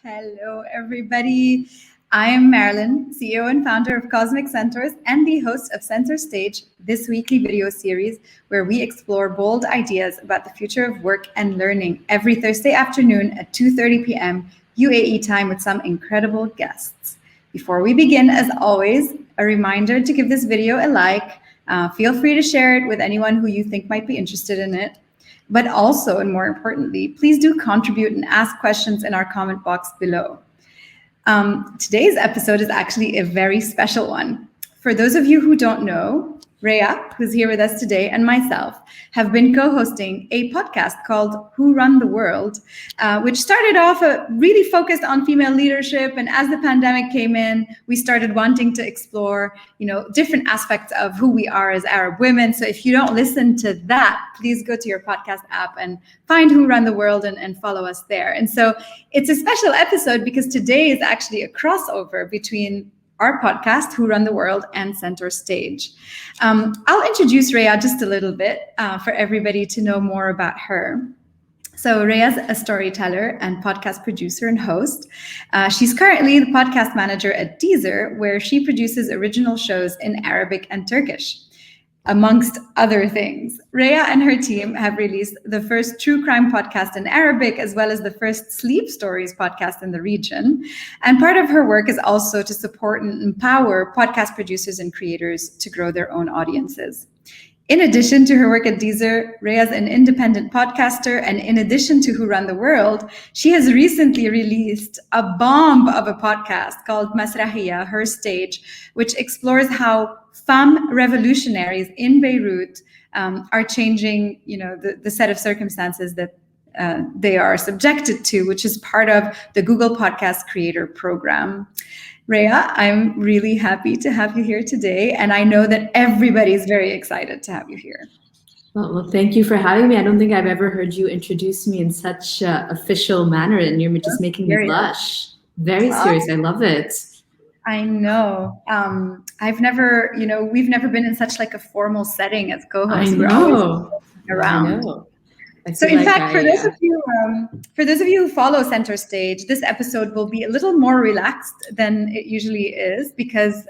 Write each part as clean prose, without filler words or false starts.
Hello, everybody. I am Marilyn, CEO and founder of Cosmic Centaurs and the host of Centaur Stage, this weekly video series where we explore bold ideas about the future of work and learning every Thursday afternoon at 2:30 p.m. UAE time with some incredible guests. Before we begin, as always, a reminder to give this video a like. Feel free to share it with anyone who you think might be interested in it. But also, and more importantly, please do contribute and ask questions in our comment box below. Today's episode is actually a very special one. For those of you who don't know, Rhea, who's here with us today, and myself have been co-hosting a podcast called Who Run the World, which started off really focused on female leadership. And as the pandemic came in, we started wanting to explore, different aspects of who we are as Arab women. So if you don't listen to that, please go to your podcast app and find Who Run the World and follow us there. And so it's a special episode because today is actually a crossover between our podcast, Who Run the World, and Centaur Stage. I'll introduce Rhea just a little bit for everybody to know more about her. So Rhea's a storyteller and podcast producer and host. She's currently the podcast manager at Deezer, where she produces original shows in Arabic and Turkish, amongst other things. Rhea and her team have released the first true crime podcast in Arabic, as well as the first sleep stories podcast in the region. And part of her work is also to support and empower podcast producers and creators to grow their own audiences. In addition to her work at Deezer, Rhea's an independent podcaster, and in addition to Who Run the World, she has recently released a bomb of a podcast called Masrahiya, Her Stage, which explores how femme revolutionaries in Beirut are changing, the set of circumstances that they are subjected to, which is part of the Google Podcast Creator Program. Rhea, I'm really happy to have you here today, and I know that everybody's very excited to have you here. Well, thank you for having me. I don't think I've ever heard you introduce me in such an official manner, and you're just making me blush. Very serious. I love it. I know. I've never, we've never been in such like a formal setting as co-hosts. I know. Around. I know. So in fact, for those of you who follow Centaur Stage, this episode will be a little more relaxed than it usually is because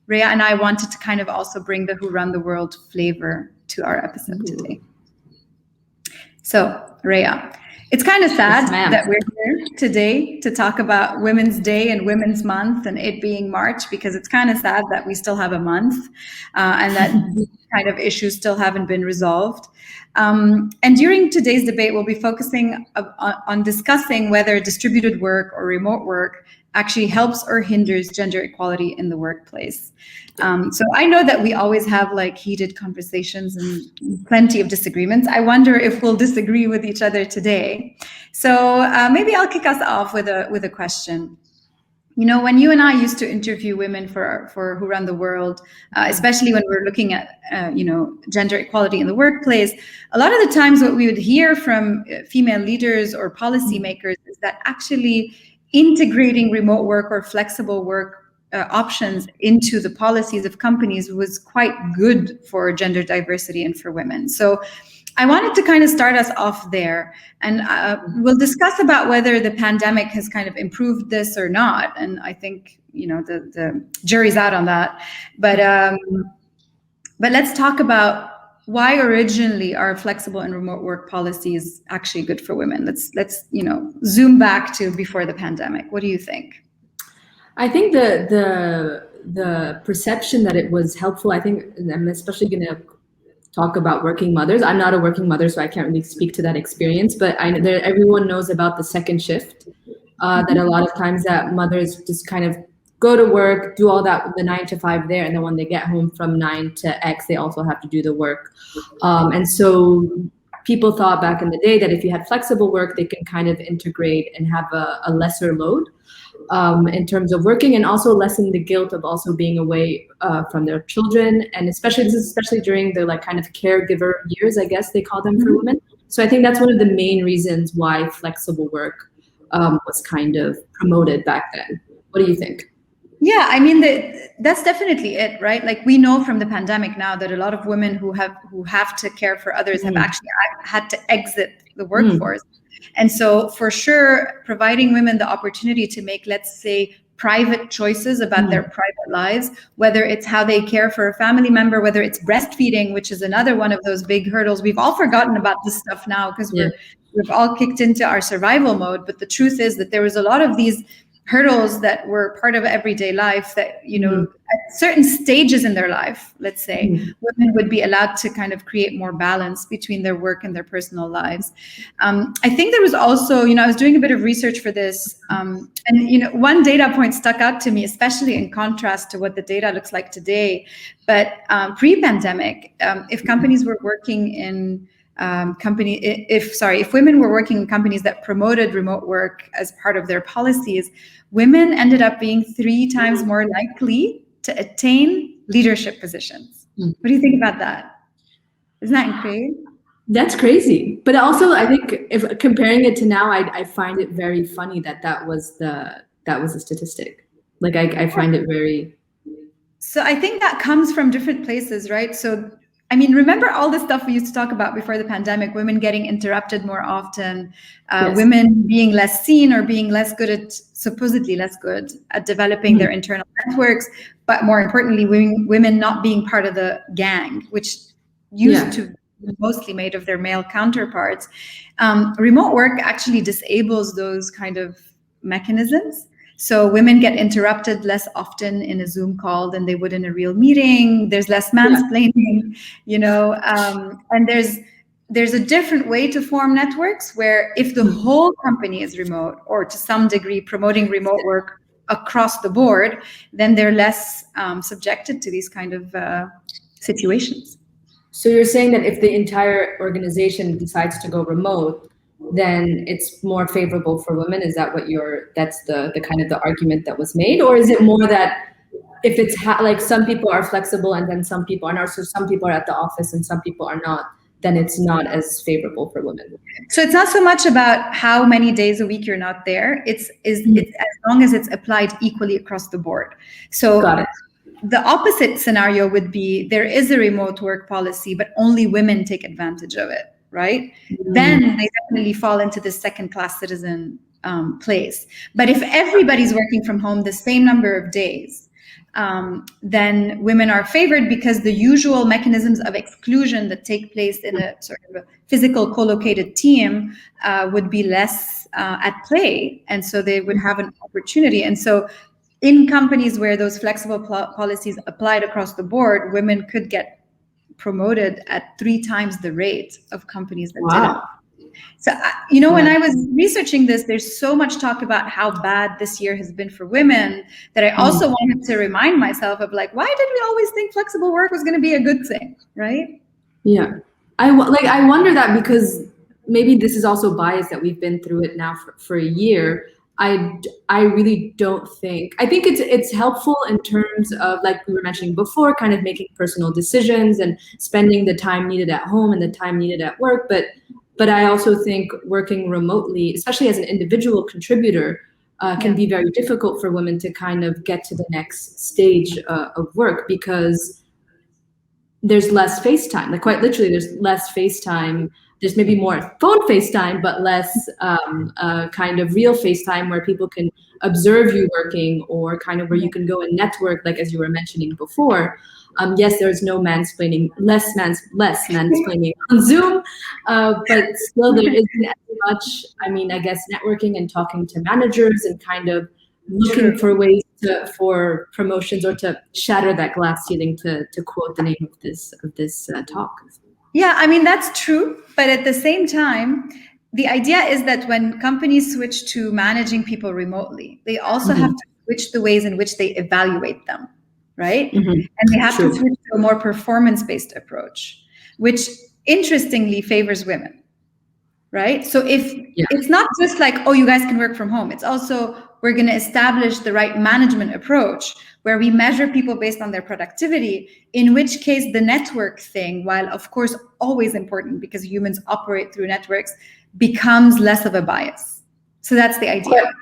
Rhea and I wanted to kind of also bring the Who Run the World flavor to our episode today. So Rhea, it's kind of sad that we're here today to talk about Women's Day and Women's Month and it being March, because it's kind of sad that we still have a month and that these kind of issues still haven't been resolved. And during today's debate, we'll be focusing on discussing whether distributed work or remote work actually helps or hinders gender equality in the workplace. So I know that we always have like heated conversations and plenty of disagreements. I wonder if we'll disagree with each other today. So maybe I'll kick us off with a question. When you and I used to interview women for Who Run the World, especially when we're looking at, gender equality in the workplace, a lot of the times what we would hear from female leaders or policymakers is that actually integrating remote work or flexible work options into the policies of companies was quite good for gender diversity and for women. So I wanted to kind of start us off there, and we'll discuss about whether the pandemic has kind of improved this or not. And I think, the jury's out on that. But let's talk about why originally are flexible and remote work policies actually good for women. Let's zoom back to before the pandemic. What do you think? I think the perception that it was helpful, I think, and I'm especially going to talk about working mothers. I'm not a working mother, so I can't really speak to that experience, but everyone knows about the second shift, that a lot of times that mothers just kind of go to work, do all that, the 9 to 5 there, and then when they get home from 9 to X, they also have to do the work. And so people thought back in the day that if you had flexible work, they can kind of integrate and have a lesser load in terms of working, and also lessen the guilt of also being away from their children. And especially during the like kind of caregiver years, I guess they call them for women. So I think that's one of the main reasons why flexible work was kind of promoted back then. What do you think? Yeah, I mean that's definitely it, right? Like we know from the pandemic now that a lot of women who have to care for others have actually had to exit the workforce. And so for sure, providing women the opportunity to make, let's say, private choices about their private lives, whether it's how they care for a family member, whether it's breastfeeding, which is another one of those big hurdles. We've all forgotten about this stuff now because we've all kicked into our survival mode. But the truth is that there was a lot of these hurdles that were part of everyday life that, you know, at certain stages in their life, let's say, women would be allowed to kind of create more balance between their work and their personal lives. I think there was also, you know, I was doing a bit of research for this, and, you know, one data point stuck out to me, especially in contrast to what the data looks like today. But pre-pandemic, if companies were working in if women were working in companies that promoted remote work as part of their policies, women ended up being 3 times more likely to attain leadership positions. What do you think about that? Isn't that crazy? That's crazy. But also, I think if comparing it to now, I find it very funny that was a statistic. Like I find it very. So I think that comes from different places, right? So I mean, remember all the stuff we used to talk about before the pandemic, women getting interrupted more often, women being less seen or being supposedly less good at developing their internal networks, but more importantly, women not being part of the gang, which used to be mostly made of their male counterparts. Remote work actually disables those kind of mechanisms. So women get interrupted less often in a Zoom call than they would in a real meeting. There's less mansplaining, you know, and there's a different way to form networks where if the whole company is remote or to some degree promoting remote work across the board, then they're less subjected to these kind of situations. So you're saying that if the entire organization decides to go remote, then it's more favorable for women? Is that what that's the kind of the argument that was made? Or is it more that if it's like some people are flexible and then some people are not, so some people are at the office and some people are not, then it's not as favorable for women? So it's not so much about how many days a week you're not there. It's as long as it's applied equally across the board. So Got it. The opposite scenario would be there is a remote work policy, but only women take advantage of it, right? Then they definitely fall into the second-class citizen place. But if everybody's working from home the same number of days, then women are favored because the usual mechanisms of exclusion that take place in a sort of a physical co-located team would be less at play. And so they would have an opportunity. And so in companies where those flexible policies applied across the board, women could get promoted at 3 times the rate of companies that didn't. So, you know, when I was researching this, there's so much talk about how bad this year has been for women that I also wanted to remind myself of, like, why did we always think flexible work was going to be a good thing, right? Yeah. I wonder that because maybe this is also bias that we've been through it now for a year. I really don't think, I think it's helpful in terms of, like we were mentioning before, kind of making personal decisions and spending the time needed at home and the time needed at work. But I also think working remotely, especially as an individual contributor, can be very difficult for women to kind of get to the next stage of work because there's less face time. Like quite literally, there's less face time. There's maybe more phone FaceTime, but less kind of real FaceTime where people can observe you working, or kind of where you can go and network, like as you were mentioning before. Yes, there's no mansplaining, less mansplaining on Zoom, but still there isn't as much, I mean, I guess networking and talking to managers and kind of looking for ways for promotions or to shatter that glass ceiling, to quote the name of this talk. Yeah, I mean, that's true. But at the same time, the idea is that when companies switch to managing people remotely, they also have to switch the ways in which they evaluate them, right? And they have to switch to a more performance-based approach, which interestingly favors women, right? So if it's not just like, oh, you guys can work from home, it's also we're going to establish the right management approach where we measure people based on their productivity, in which case the network thing, while of course always important because humans operate through networks, becomes less of a bias. So that's the idea.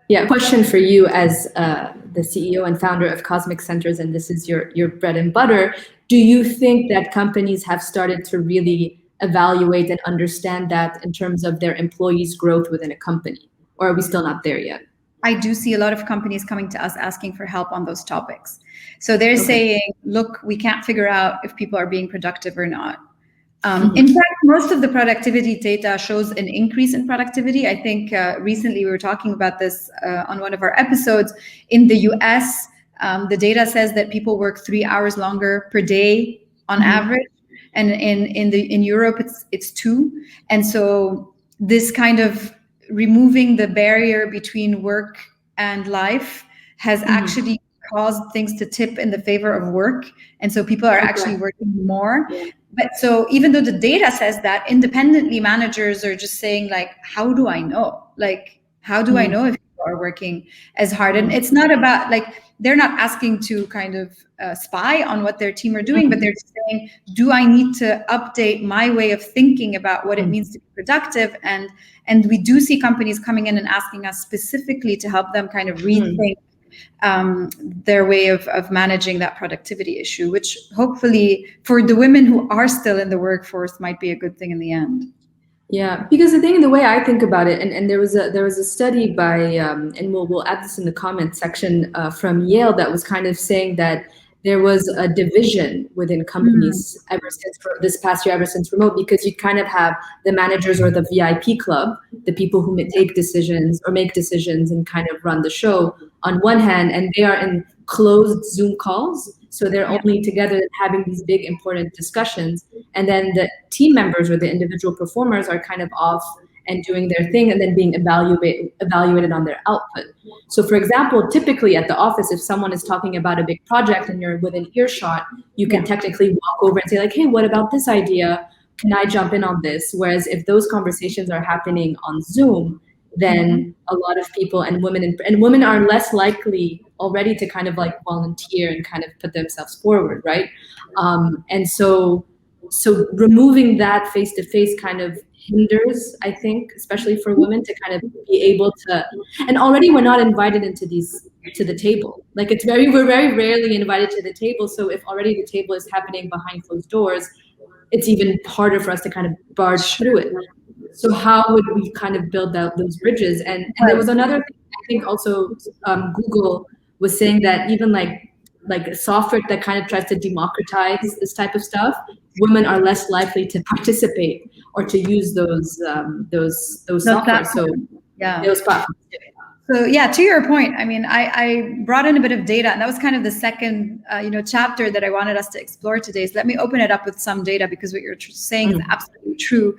Yeah, question for you as the CEO and founder of Cosmic Centaurs, and this is your bread and butter. Do you think that companies have started to really evaluate and understand that in terms of their employees' growth within a company? Or are we still not there yet? I do see a lot of companies coming to us asking for help on those topics. So they're saying, look, we can't figure out if people are being productive or not. In fact, most of the productivity data shows an increase in productivity. I think recently we were talking about this on one of our episodes. In the US, the data says that people work 3 hours longer per day on average. And in Europe, it's 2. And so this kind of removing the barrier between work and life has actually caused things to tip in the favor of work. And so people are actually working more. But so even though the data says that, independently managers are just saying, like, how do I know? Like, how do I know if people are working as hard? And it's not about, like, they're not asking to kind of spy on what their team are doing, but they're just saying, do I need to update my way of thinking about what it means to be productive? And we do see companies coming in and asking us specifically to help them kind of rethink their way of managing that productivity issue, which hopefully for the women who are still in the workforce might be a good thing in the end. Yeah, because the way I think about it, and there was a study by, and we'll add this in the comment section from Yale, that was kind of saying that there was a division within companies ever since this past year, ever since remote, because you kind of have the managers or the VIP club, the people who take decisions and kind of run the show on one hand, and they are in closed Zoom calls. So they're only together having these big important discussions. And then the team members or the individual performers are kind of off and doing their thing and then being evaluated on their output. So for example, typically at the office, if someone is talking about a big project and you're within earshot, you can technically walk over and say like, hey, what about this idea? Can I jump in on this? Whereas if those conversations are happening on Zoom, then a lot of people and women are less likely already to kind of like volunteer and kind of put themselves forward, right? And so removing that face-to-face kind of hinders, I think, especially for women, to kind of be able to, and already we're not invited to the table. Like we're very rarely invited to the table. So if already the table is happening behind closed doors, it's even harder for us to kind of barge through it. So how would we kind of build out those bridges? And there was another thing, I think also Google was saying that even like software that kind of tries to democratize this type of stuff, women are less likely to participate or to use those software. So those platforms. So yeah, to your point, I mean, I brought in a bit of data, and that was kind of the second chapter that I wanted us to explore today. So let me open it up with some data, because what you're saying is absolutely true.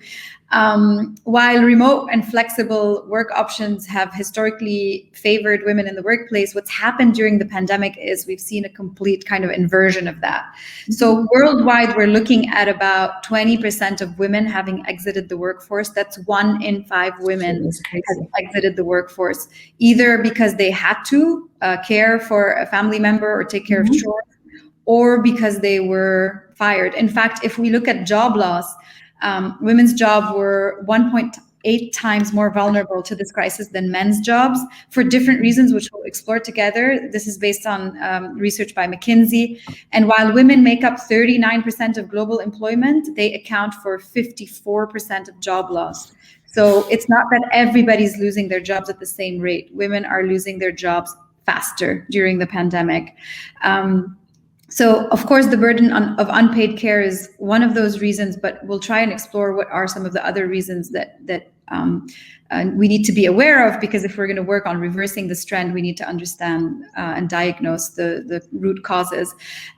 While remote and flexible work options have historically favored women in the workplace, what's happened during the pandemic is we've seen a complete kind of inversion of that. So worldwide, we're looking at about 20% of women having exited the workforce. That's 1 in 5 women has exited the workforce, either because they had to care for a family member or take care of chores, or because they were fired. In fact, if we look at job loss, women's jobs were 1.8 times more vulnerable to this crisis than men's jobs, for different reasons, which we'll explore together. This is based on research by McKinsey. And while women make up 39% of global employment, they account for 54% of job loss. So it's not that everybody's losing their jobs at the same rate. Women are losing their jobs faster during the pandemic. So, of course, the burden of unpaid care is one of those reasons, but we'll try and explore what are some of the other reasons that we need to be aware of, because if we're going to work on reversing this trend, we need to understand and diagnose the root causes.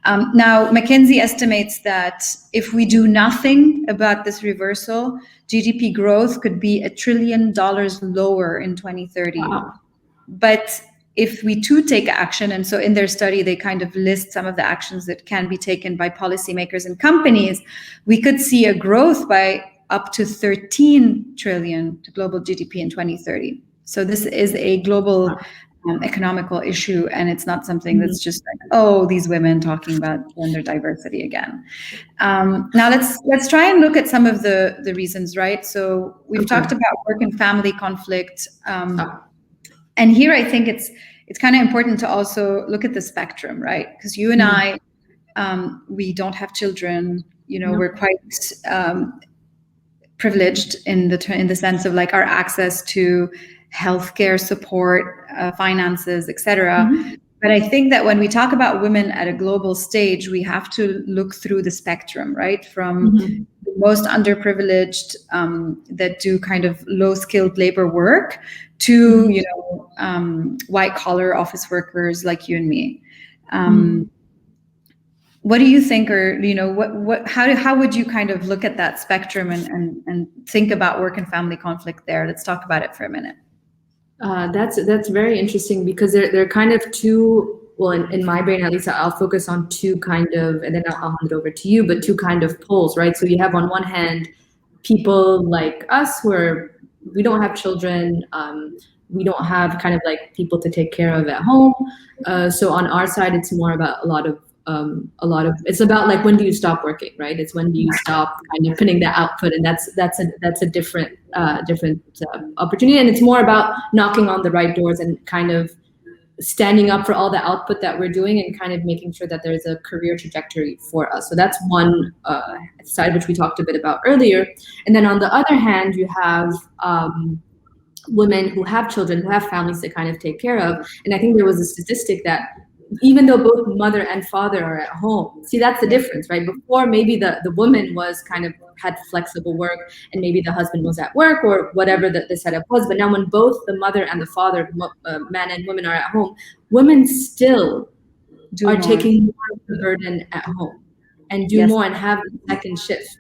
Now, McKinsey estimates that if we do nothing about this reversal, GDP growth could be $1 trillion lower in 2030. Wow. But if we too take action, and so in their study, they kind of list some of the actions that can be taken by policymakers and companies, we could see a growth by up to 13 trillion to global GDP in 2030. So this is a global economical issue, and it's not something that's just like, oh, these women talking about gender diversity again. Now let's try and look at some of the reasons, right? So we've talked about work and family conflict, and here I think it's kind of important to also look at the spectrum, right? Because you and I, we don't have children. You know, we're quite privileged in the sense of like our access to healthcare support, finances, etc. But I think that when we talk about women at a global stage, we have to look through the spectrum, right? From the most underprivileged that do kind of low-skilled labor work to, you know, white-collar office workers like you and me. What do you think, or you know, how would you kind of look at that spectrum and think about work and family conflict there? Let's talk about it for a minute. That's very interesting, because they're kind of two, well, in my brain at least, I'll focus on two kind of, and then I'll hand it over to you, but two kind of poles, right? So you have on one hand people like us where we don't have children, we don't have kind of like people to take care of at home. So on our side, it's more about a lot of it's about like, when do you stop working, right? It's when do you stop kind of putting the output, and that's a different opportunity, and it's more about knocking on the right doors and kind of standing up for all the output that we're doing and kind of making sure that there's a career trajectory for us. So that's one side, which we talked a bit about earlier. And then on the other hand, you have women who have children, who have families to kind of take care of. And I think there was a statistic that even though both mother and father are at home, see, that's the difference, right? Before, maybe the woman was kind of had flexible work, and maybe the husband was at work or whatever the setup was. But now when both the mother and the father, man and woman, are at home, women still are taking more of the burden at home and do more and have the second shift.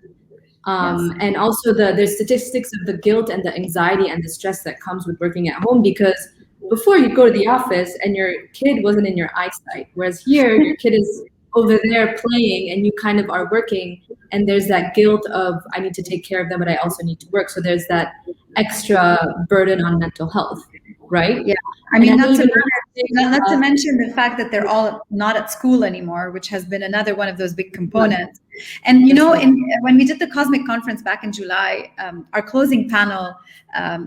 And also there's statistics of the guilt and the anxiety and the stress that comes with working at home, because before, you'd go to the office and your kid wasn't in your eyesight, whereas here your kid is over there playing and you kind of are working, and there's that guilt of, I need to take care of them, but I also need to work. So there's that extra burden on mental health, right? Yeah, I mean, not to mention the fact that they're all not at school anymore, which has been another one of those big components. And you know, when we did the Cosmic Conference back in July, our closing panel,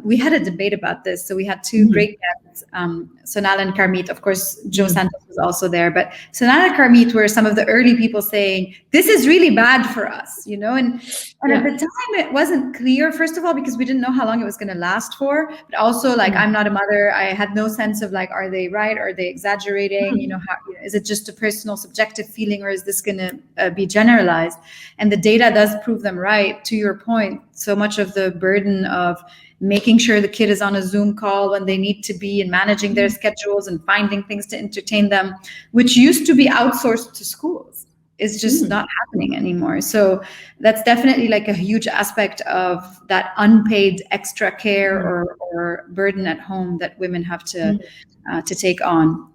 we had a debate about this. So we had two great guests, Sonal and Karmit. Of course, Joe Santos was also there, but Sonal and Karmit were some of the early people saying, this is really bad for us, you know? And at the time, it wasn't clear, first of all, because we didn't know how long it was going to last for, but also, like, I'm not a mother. I had no sense of, like, are they right? Are they exaggerating? You know, is it just a personal subjective feeling, or is this going to be generalized? And the data does prove them right. To your point, so much of the burden of making sure the kid is on a Zoom call when they need to be, and managing their schedules and finding things to entertain them, which used to be outsourced to schools, is just not happening anymore. So that's definitely like a huge aspect of that unpaid extra care or burden at home that women have to take on.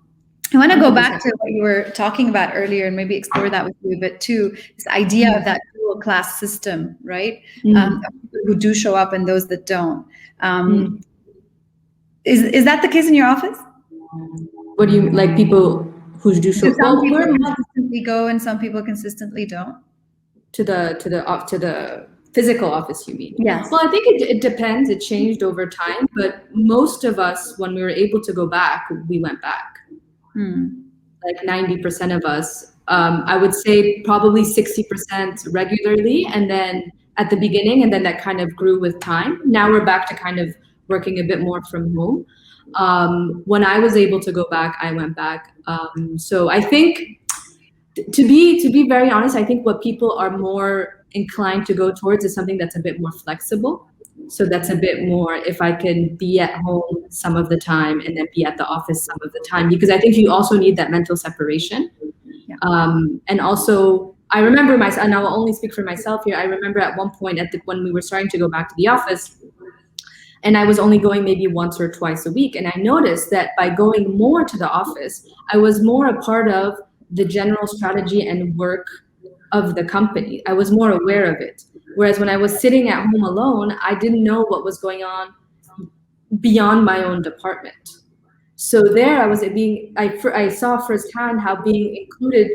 I want to go back to what you were talking about earlier and maybe explore that with you a bit too. This idea of that dual class system, right? Of people who do show up and those that don't. Is that the case in your office? What do you, like, people who do show up? Some people consistently go and some people consistently don't. To the physical office, you mean? Yes. Well, I think it depends. It changed over time, but most of us, when we were able to go back, we went back. Like 90% of us, I would say probably 60% regularly, and then at the beginning, and then that kind of grew with time. Now we're back to kind of working a bit more from home. When I was able to go back, I went back. So I think, to be very honest, I think what people are more inclined to go towards is something that's a bit more flexible. So that's a bit more, if I can be at home some of the time and then be at the office some of the time, because I think you also need that mental separation. And also, I remember and I will only speak for myself here. I remember at one point when we were starting to go back to the office, and I was only going maybe once or twice a week. And I noticed that by going more to the office, I was more a part of the general strategy and work of the company. I was more aware of it. Whereas when I was sitting at home alone, I didn't know what was going on beyond my own department. So there I saw firsthand how being included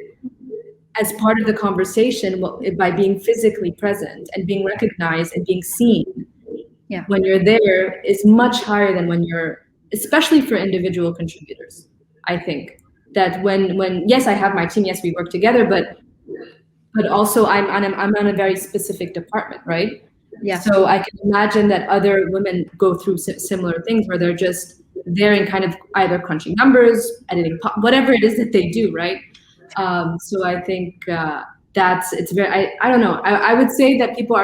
as part of the conversation by being physically present and being recognized and being seen when you're there is much higher than when you're, especially for individual contributors. I think that when yes, I have my team, yes, we work together, but also I'm on a very specific department, right? Yeah. So I can imagine that other women go through similar things where they're just there and kind of either crunching numbers, editing, whatever it is that they do, right? So I think it's very, I don't know. I would say that people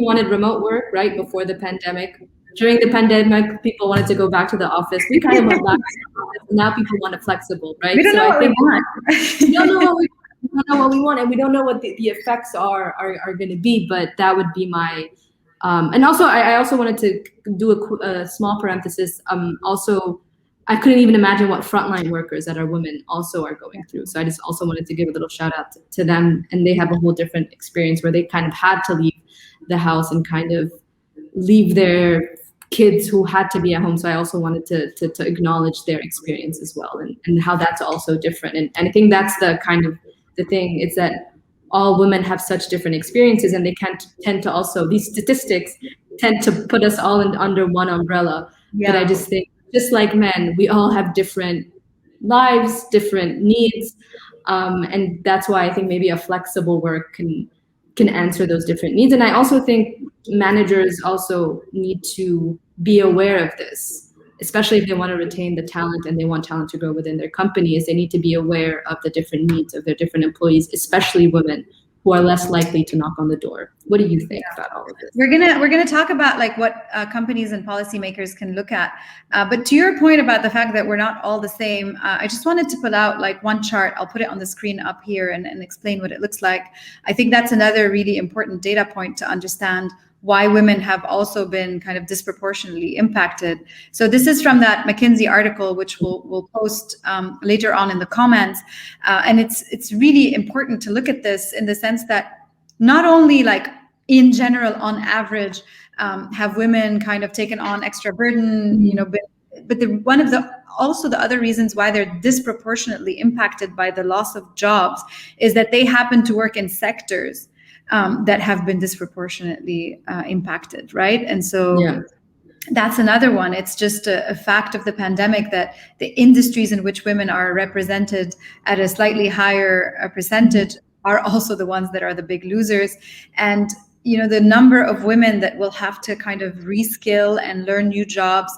wanted remote work, right? Before the pandemic. During the pandemic, people wanted to go back to the office. We kind of went back to the office. Now people want it flexible, right? We don't know what we want. We don't know what we want, and we don't know what the effects are going to be. But that would be my, and also I also wanted to do a small parenthesis. Also, I couldn't even imagine what frontline workers that are women also are going through. So I just also wanted to give a little shout out to them, and they have a whole different experience where they kind of had to leave the house and kind of leave their kids who had to be at home. So I also wanted to acknowledge their experience as well, and how that's also different. And I think that's the kind of the thing, is that all women have such different experiences, and they tend to also, these statistics tend to put us all under one umbrella. But I just think, just like men, we all have different lives, different needs. And that's why I think maybe a flexible work can answer those different needs. And I also think managers also need to be aware of this, especially if they want to retain the talent and they want talent to grow within their companies. They need to be aware of the different needs of their different employees, especially women, who are less likely to knock on the door. What do you think about all of this? We're gonna talk about like what companies and policymakers can look at. But to your point about the fact that we're not all the same, I just wanted to pull out like one chart. I'll put it on the screen up here and explain what it looks like. I think that's another really important data point to understand why women have also been kind of disproportionately impacted. So this is from that McKinsey article, which we'll post later on in the comments. And it's really important to look at this in the sense that not only like in general, on average, have women kind of taken on extra burden, but one of the other reasons why they're disproportionately impacted by the loss of jobs is that they happen to work in sectors that have been disproportionately impacted, right? And so that's another one. It's just a fact of the pandemic that the industries in which women are represented at a slightly higher percentage are also the ones that are the big losers. And the number of women that will have to kind of reskill and learn new jobs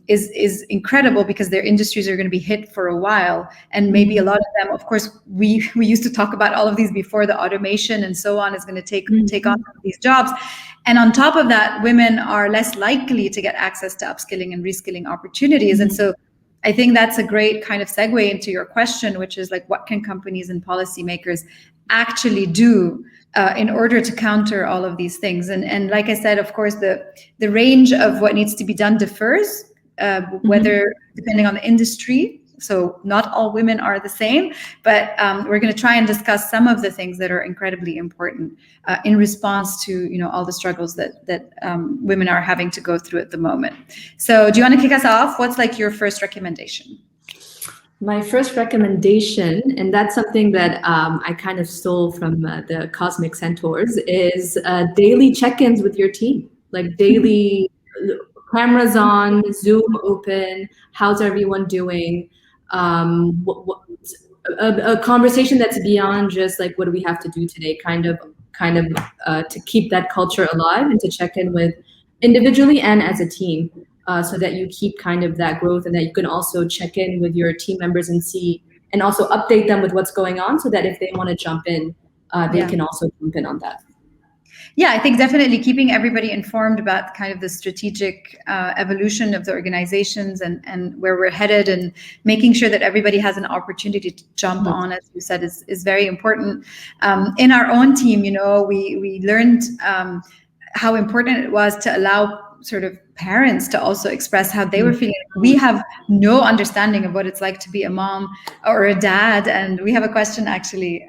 is incredible, because their industries are going to be hit for a while. And maybe a lot of them, of course, we used to talk about all of these before, the automation and so on is going to take on these jobs. And on top of that, women are less likely to get access to upskilling and reskilling opportunities. And so I think that's a great kind of segue into your question, which is like, what can companies and policymakers actually do in order to counter all of these things? And like I said, of course, the range of what needs to be done differs, whether depending on the industry. So not all women are the same, but we're going to try and discuss some of the things that are incredibly important in response to all the struggles that women are having to go through at the moment. So do you want to kick us off? What's like your first recommendation? My first recommendation, and that's something that I kind of stole from the Cosmic Centaurs, is daily check-ins with your team, like daily cameras on, Zoom open, how's everyone doing? A conversation that's beyond just like, what do we have to do today, kind of to keep that culture alive and to check in with individually and as a team. So that you keep kind of that growth, and that you can also check in with your team members and see, and also update them with what's going on, so that if they want to jump in, they can also jump in on that. Yeah, I think definitely keeping everybody informed about kind of the strategic evolution of the organizations and where we're headed, and making sure that everybody has an opportunity to jump on, as you said, is very important. In our own team, we learned how important it was to allow sort of parents to also express how they were feeling. We have no understanding of what it's like to be a mom or a dad. And we have a question actually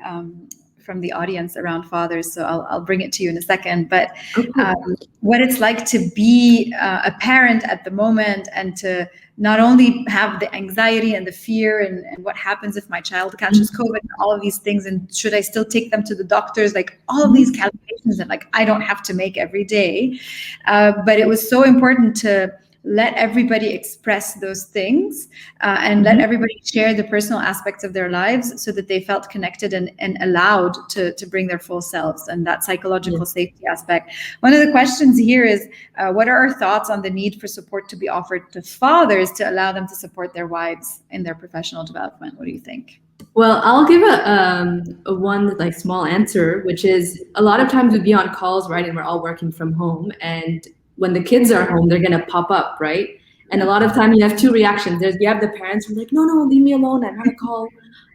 from the audience around fathers, so I'll bring it to you in a second. But Okay. what it's like to be a parent at the moment, and to not only have the anxiety and the fear and what happens if my child catches COVID and all of these things, and should I still take them to the doctors, like all of these calculations that like I don't have to make every day. But it was so important to let everybody express those things, and let everybody share the personal aspects of their lives, so that they felt connected and allowed to bring their full selves, and that psychological safety aspect. One of the questions here is, what are our thoughts on the need for support to be offered to fathers to allow them to support their wives in their professional development? What do you think? Well, I'll give a one like small answer, which is a lot of times we'd be on calls, right, and we're all working from home, and when the kids are home, they're gonna pop up, right? And a lot of time you have two reactions. You have the parents who are like, no, leave me alone, I'm on a call.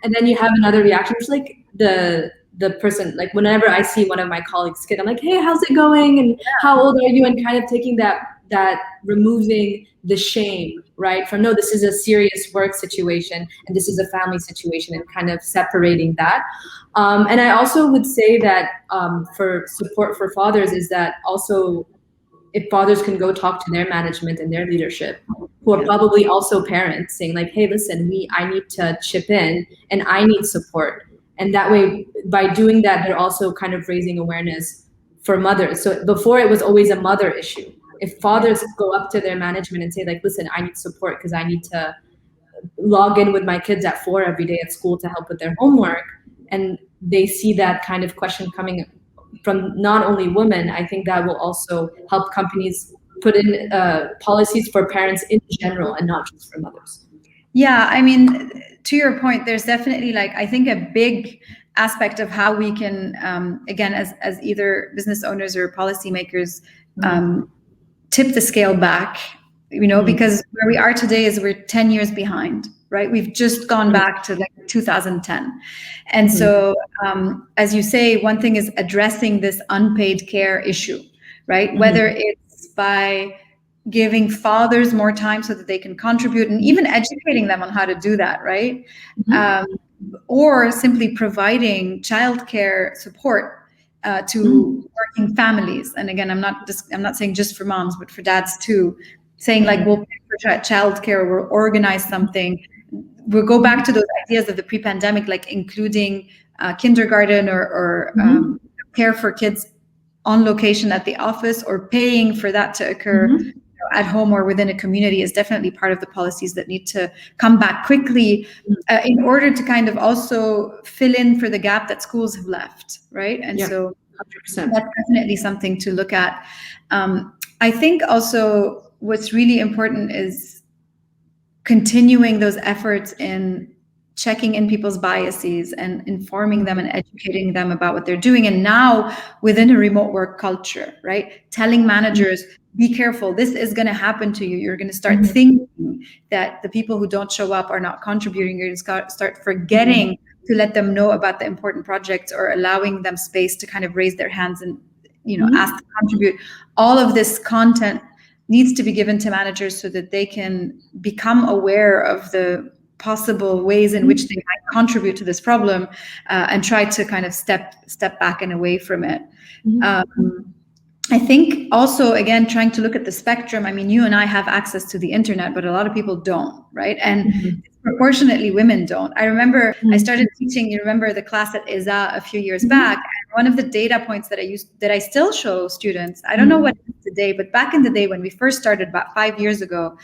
And then you have another reaction, which is like the person, like whenever I see one of my colleagues' kid, I'm like, hey, how's it going? And how old are you? And kind of taking that removing the shame, right? From no, this is a serious work situation and this is a family situation, and kind of separating that. And I also would say that for support for fathers is that also, if fathers can go talk to their management and their leadership, who are probably also parents, saying like, hey, listen, I need to chip in and I need support. And that way, by doing that, they're also kind of raising awareness for mothers. So before it was always a mother issue. If fathers go up to their management and say like, listen, I need support because I need to log in with my kids at 4 every day at school to help with their homework, and they see that kind of question coming from not only women, I think that will also help companies put in policies for parents in general and not just for mothers. Yeah, I mean, to your point, there's definitely like, I think a big aspect of how we can, again, as either business owners or policymakers, tip the scale back, because where we are today is we're 10 years behind, right? We've just gone back to like 2010. And so, as you say, one thing is addressing this unpaid care issue, right? Whether it's by giving fathers more time so that they can contribute, and even educating them on how to do that, right? Or simply providing childcare support to working families. And again, I'm not saying just for moms, but for dads too, saying like, we'll pay for childcare, we'll organize something. We'll go back to those ideas of the pre-pandemic, like including kindergarten or care for kids on location at the office, or paying for that to occur at home or within a community, is definitely part of the policies that need to come back quickly in order to kind of also fill in for the gap that schools have left, right? And so 100%. That's definitely something to look at. I think also what's really important is continuing those efforts in checking in people's biases and informing them and educating them about what they're doing. And now within a remote work culture, right? Telling managers, be careful, this is going to happen to you. You're going to start thinking that the people who don't show up are not contributing. You're going to start forgetting to let them know about the important projects, or allowing them space to kind of raise their hands and, ask to contribute. All of this content needs to be given to managers so that they can become aware of the possible ways in which they might contribute to this problem, and try to kind of step back and away from it. I think also, again, trying to look at the spectrum. I mean, you and I have access to the internet, but a lot of people don't, right? And disproportionately women don't. I remember I started teaching, you remember the class at ISA a few years back, and one of the data points that I still show students, I don't know what it is today, but back in the day when we first started about 5 years ago,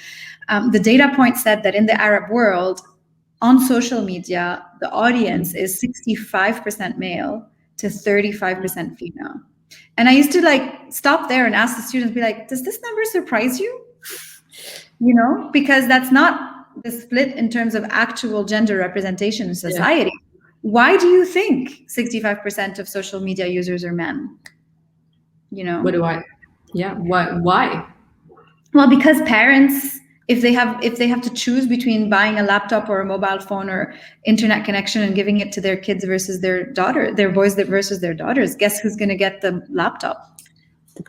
the data point said that in the Arab world, on social media, the audience is 65% male to 35% female. And I used to like stop there and ask the students, be like, does this number surprise you? Because that's not the split in terms of actual gender representation in society. Why do you think 65% of social media users are men? Why? Well, because parents, if they have to choose between buying a laptop or a mobile phone or internet connection and giving it to their kids versus their boys versus their daughters, guess who's going to get the laptop? The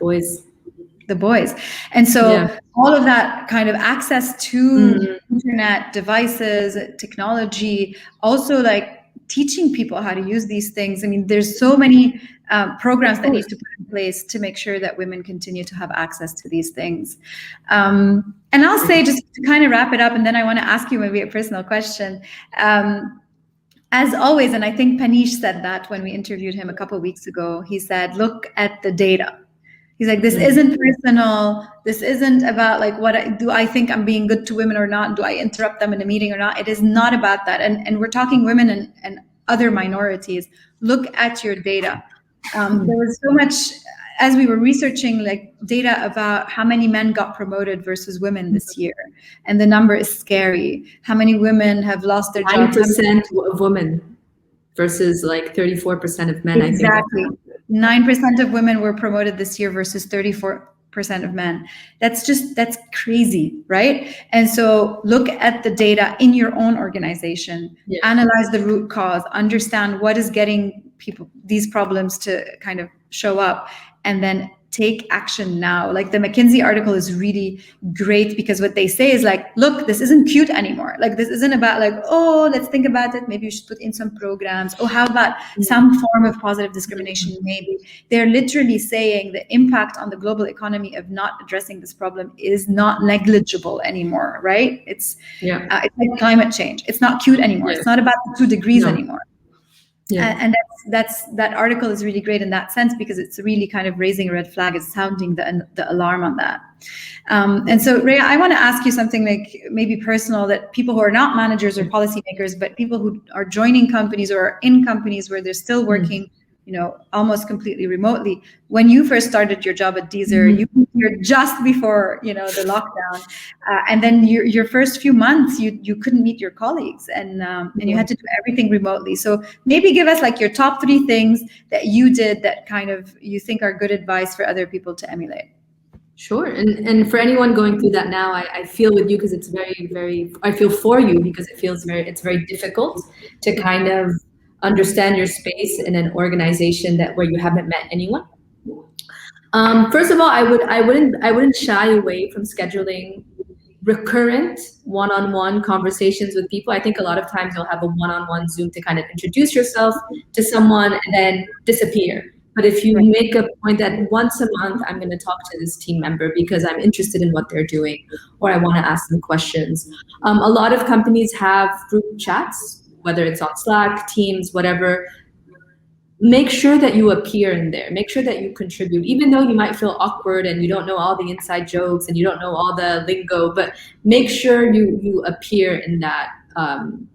boys. And so all of that kind of access to internet devices, technology, also like teaching people how to use these things. I mean, there's so many programs that need to put in place to make sure that women continue to have access to these things. And I'll say, just to kind of wrap it up, and then I want to ask you maybe a personal question. As always, and I think Panish said that when we interviewed him a couple of weeks ago, he said, look at the data. He's like, this isn't personal. This isn't about like, do I think I'm being good to women or not? Do I interrupt them in a meeting or not? It is not about that. And we're talking women and other minorities. Look at your data. There was so much, as we were researching like data about how many men got promoted versus women this year. And the number is scary. How many women have lost their jobs? 9% of women versus like 34% of men, exactly. I think. 9% of women were promoted this year versus 34% of men. That's crazy, right? And so look at the data in your own organization, analyze the root cause, understand what is getting these problems to kind of show up, and then take action now. Like the McKinsey article is really great because what they say is like, look, this isn't cute anymore. Like this isn't about like, oh, let's think about it. Maybe you should put in some programs. Oh, how about some form of positive discrimination? Maybe. They're literally saying the impact on the global economy of not addressing this problem is not negligible anymore, right? It's like climate change. It's not cute anymore. It's not about the 2 degrees anymore. And that article is really great in that sense because it's really kind of raising a red flag. It's sounding the alarm on that. And so, Rhea, I want to ask you something like maybe personal, that people who are not managers or policymakers, but people who are joining companies or are in companies where they're still working, almost completely remotely. When you first started your job at Deezer, you're just before, the lockdown. And then your first few months, you couldn't meet your colleagues and you had to do everything remotely. So maybe give us like your top 3 things that you did that kind of you think are good advice for other people to emulate. Sure. And for anyone going through that now, I feel with you because it's very, very, I feel for you because it's very difficult to kind of understand your space in an organization where you haven't met anyone. First of all, I wouldn't shy away from scheduling recurrent one-on-one conversations with people. I think a lot of times you'll have a one-on-one Zoom to kind of introduce yourself to someone and then disappear. But if you make a point that once a month, I'm going to talk to this team member because I'm interested in what they're doing, or I want to ask them questions. A lot of companies have group chats, whether it's on Slack, Teams, whatever. Make sure that you appear in there. Make sure that you contribute, even though you might feel awkward and you don't know all the inside jokes and you don't know all the lingo, but make sure you appear in that.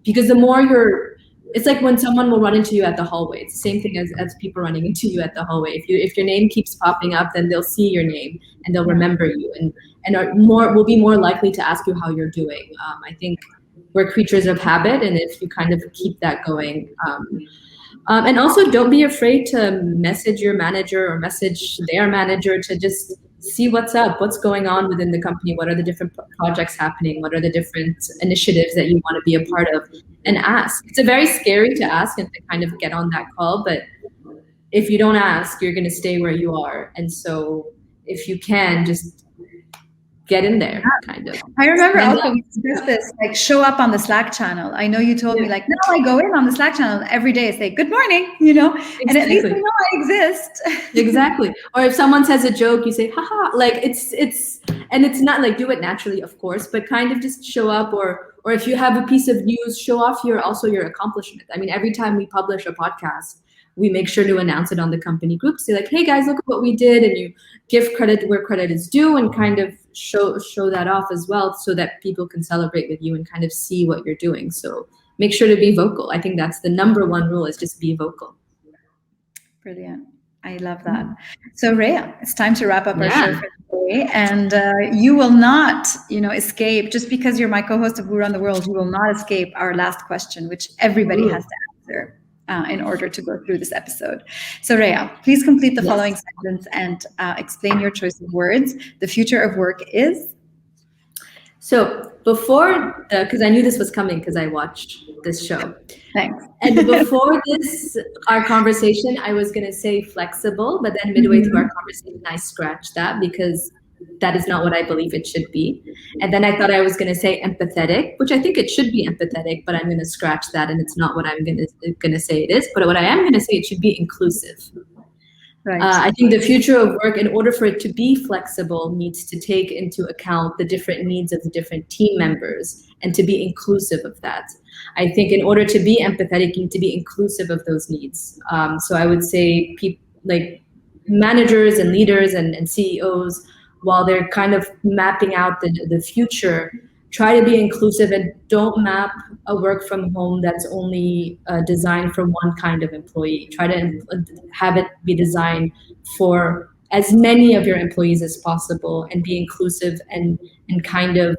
Because the more it's like when someone will run into you at the hallway. It's the same thing as people running into you at the hallway. If your name keeps popping up, then they'll see your name and they'll remember you and will be more likely to ask you how you're doing. I think we're creatures of habit, and if you kind of keep that going. And also don't be afraid to message your manager or message their manager to just see what's up, what's going on within the company, what are the different projects happening, what are the different initiatives that you want to be a part of, and ask. It's very scary to ask and to kind of get on that call, but if you don't ask, you're going to stay where you are. And so if you can, just get in there, kind of. I remember also we discussed this, like show up on the Slack channel. I know you told me like, no, I go in on the Slack channel every day, say good morning, Exactly. and at least you know I exist. Exactly. Or if someone says a joke, you say, haha, like it's not like do it naturally, of course, but kind of just show up, or if you have a piece of news, show off your accomplishment. I mean, every time we publish a podcast, we make sure to announce it on the company group. Say like, hey guys, look at what we did. And you give credit where credit is due and kind of show that off as well so that people can celebrate with you and kind of see what you're doing. So make sure to be vocal. I think that's the number one rule, is just be vocal. Brilliant. I love that. So Rhea, it's time to wrap up our show for today. And you will not, escape, just because you're my co-host of We Run the World, you will not escape our last question, which everybody has to answer in order to go through this episode. So Rhea, please complete the following sentence and explain your choice of words. The future of work is? So before, because I knew this was coming because I watched this show. Thanks. And before our conversation, I was going to say flexible, but then midway through our conversation, I scratched that because that is not what I believe it should be. And then I thought I was going to say empathetic, which I think it should be empathetic, but I'm going to scratch that, and it's not what I'm going to say it is. But what I am going to say, it should be inclusive. Right. I think the future of work, in order for it to be flexible, needs to take into account the different needs of the different team members and to be inclusive of that. I think in order to be empathetic, you need to be inclusive of those needs. So I would say like managers and leaders and CEOs, while they're kind of mapping out the future, try to be inclusive and don't map a work from home that's only designed for one kind of employee. Try to have it be designed for as many of your employees as possible, and be inclusive and kind of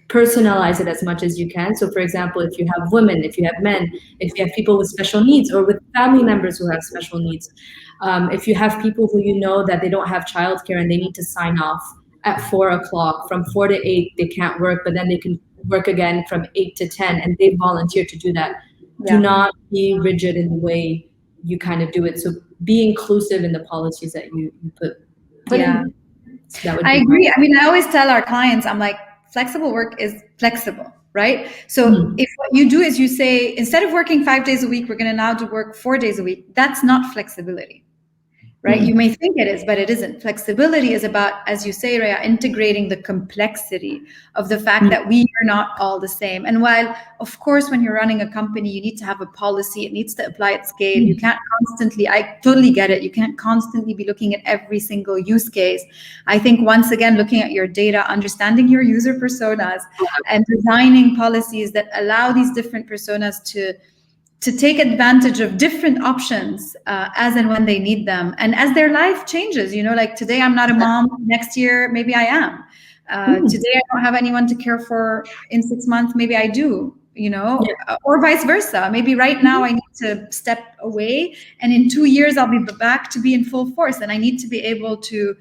personalize it as much as you can. So for example, if you have women, if you have men, if you have people with special needs, or with family members who have special needs, if you have people who you know that they don't have childcare and they need to sign off at 4 o'clock, from 4 to 8 they can't work, but then they can work again from 8 to 10, and they volunteer to do that. Do not be rigid in the way you kind of do it. So be inclusive in the policies that you put in. That would I agree. I mean, I always tell our clients, I'm like, flexible work is flexible, right? So if what you do is you say, instead of working 5 days a week, we're going to now do work 4 days a week, that's not flexibility. Right? You may think it is, but it isn't. Flexibility is about, as you say, Rhea, integrating the complexity of the fact that we are not all the same. And while, of course, when you're running a company, you need to have a policy, it needs to apply at scale. You can't constantly, I totally get it, you can't constantly be looking at every single use case. I think, once again, looking at your data, understanding your user personas, and designing policies that allow these different personas to take advantage of different options as and when they need them, and as their life changes. Like today I'm not a mom, next year maybe I am. Today I don't have anyone to care for, in 6 months maybe I do, or vice versa. Maybe right now I need to step away, and in 2 years I'll be back to be in full force, and I need to be able to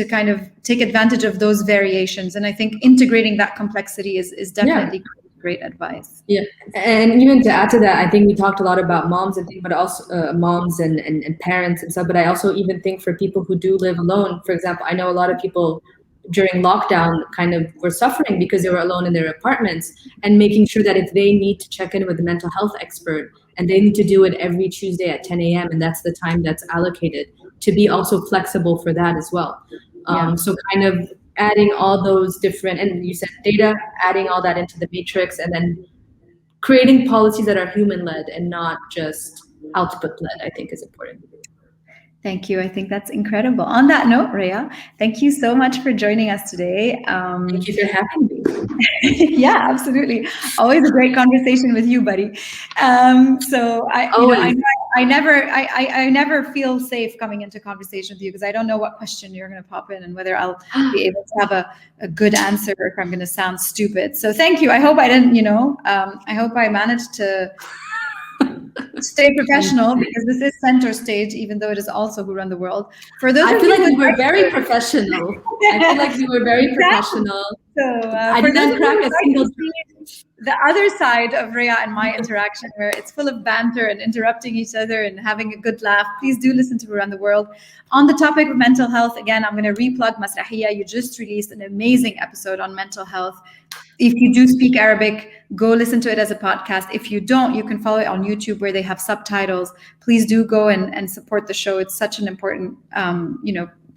kind of take advantage of those variations. And I think integrating that complexity is definitely great advice. Yeah, and even to add to that, I think we talked a lot about moms and things, but also moms and parents and stuff. But I also even think for people who do live alone, for example, I know a lot of people during lockdown kind of were suffering because they were alone in their apartments, and making sure that if they need to check in with a mental health expert, and they need to do it every Tuesday at 10 a.m. and that's the time that's allocated, to be also flexible for that as well. So kind of adding all those different, and you said data, adding all that into the matrix, and then creating policies that are human-led and not just output-led, I think is important. Thank you. I think that's incredible. On that note, Rhea, thank you so much for joining us today. Thank you for having me. Yeah, absolutely. Always a great conversation with you, buddy. So I never feel safe coming into conversation with you, because I don't know what question you're going to pop in and whether I'll be able to have a good answer, or if I'm going to sound stupid. So thank you. I hope I didn't, I hope I managed to stay professional, because this is Centaur Stage, even though it is also Who Run the World. For those, I feel like we were very professional. Professional. So I didn't crack a single. The other side of Rhea and my interaction, where it's full of banter and interrupting each other and having a good laugh, please do listen to Who Run the World. On the topic of mental health, again, I'm going to replug Masrahiyya. You just released an amazing episode on mental health. If you do speak Arabic, go listen to it as a podcast. If you don't, you can follow it on YouTube, where they have subtitles. Please do go and support the show. It's such an important,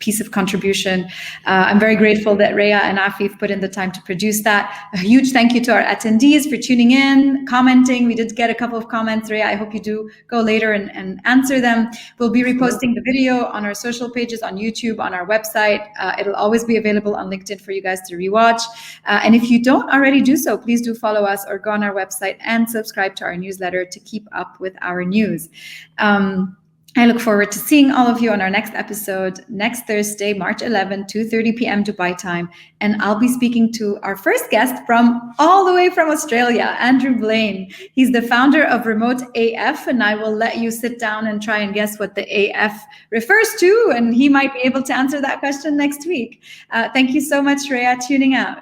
piece of contribution. I'm very grateful that Rhea and Afif put in the time to produce that. A huge thank you to our attendees for tuning in, commenting. We did get a couple of comments, Rhea. I hope you do go later and answer them. We'll be reposting the video on our social pages, on YouTube, on our website. It'll always be available on LinkedIn for you guys to rewatch. And if you don't already do so, please do follow us or go on our website and subscribe to our newsletter to keep up with our news. I look forward to seeing all of you on our next episode next Thursday, March 11, 2:30 p.m. Dubai time. And I'll be speaking to our first guest from all the way from Australia, Andrew Blaine. He's the founder of Remote AF, and I will let you sit down and try and guess what the AF refers to, and he might be able to answer that question next week. Thank you so much, Rhea, tuning out.